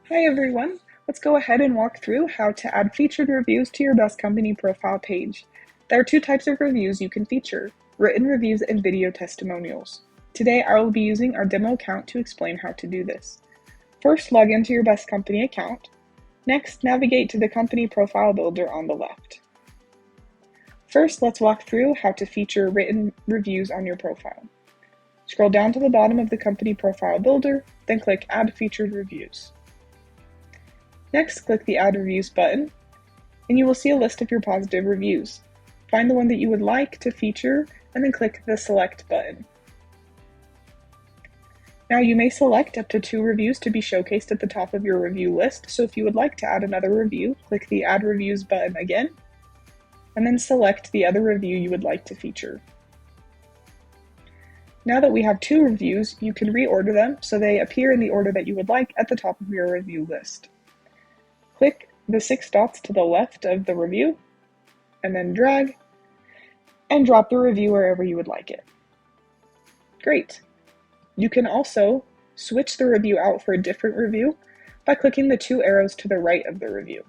Hi everyone! Let's go ahead and walk through how to add featured reviews to your Best Company profile page. There are two types of reviews you can feature, written reviews and video testimonials. Today I will be using our demo account to explain how to do this. First, log into your Best Company account. Next, navigate to the company profile builder on the left. First, let's walk through how to feature written reviews on your profile. Scroll down to the bottom of the company profile builder, then click Add Featured Reviews. Next, click the Add Reviews button, and you will see a list of your positive reviews. Find the one that you would like to feature, and then click the Select button. Now you may select up to 2 reviews to be showcased at the top of your review list, so if you would like to add another review, click the Add Reviews button again, and then select the other review you would like to feature. Now that we have 2 reviews, you can reorder them so they appear in the order that you would like at the top of your review list. Click the 6 dots to the left of the review, and then drag and drop the review wherever you would like it. Great! You can also switch the review out for a different review by clicking the 2 arrows to the right of the review.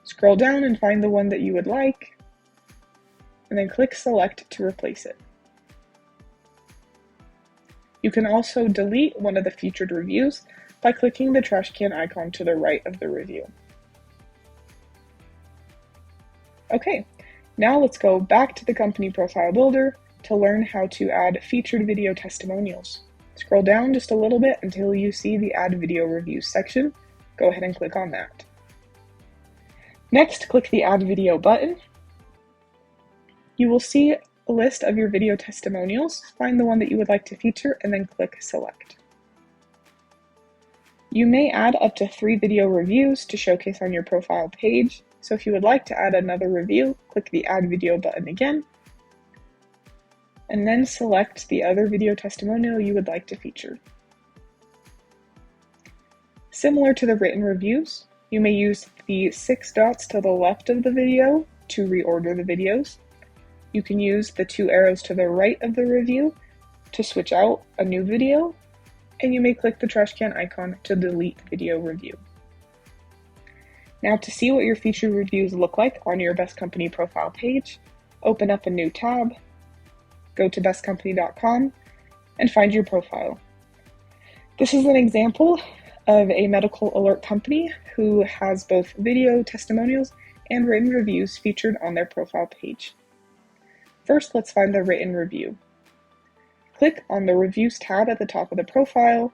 Scroll down and find the one that you would like, and then click Select to replace it. You can also delete one of the featured reviews by clicking the trash can icon to the right of the review. Okay, now let's go back to the company profile builder to learn how to add featured video testimonials. Scroll down just a little bit until you see the Add Video Reviews section. Go ahead and click on that. Next, click the Add Video button. You will see a list of your video testimonials. Find the one that you would like to feature and then click Select. You may add up to 3 video reviews to showcase on your profile page, so if you would like to add another review, click the Add Video button again, and then select the other video testimonial you would like to feature. Similar to the written reviews, you may use the 6 dots to the left of the video to reorder the videos. You can use the 2 arrows to the right of the review to switch out a new video, and you may click the trash can icon to delete video review. Now to see what your featured reviews look like on your Best Company profile page, open up a new tab, go to bestcompany.com, and find your profile. This is an example of a medical alert company who has both video testimonials and written reviews featured on their profile page. First, let's find the written review. Click on the Reviews tab at the top of the profile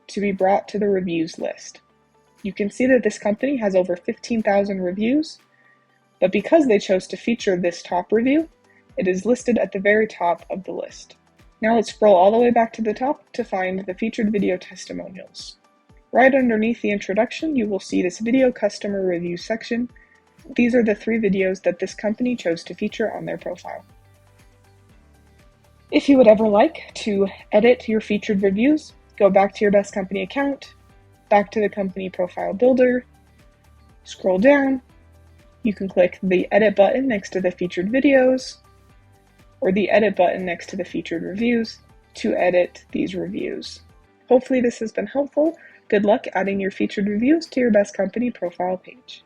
to be brought to the reviews list. You can see that this company has over 15,000 reviews, but because they chose to feature this top review, it is listed at the very top of the list. Now let's scroll all the way back to the top to find the featured video testimonials. Right underneath the introduction, you will see this Video Customer Review section. These are the 3 videos that this company chose to feature on their profile. If you would ever like to edit your featured reviews, go back to your Best Company account, back to the company profile builder, scroll down. You can click the Edit button next to the featured videos, or the Edit button next to the featured reviews to edit these reviews. Hopefully this has been helpful. Good luck adding your featured reviews to your Best Company profile page.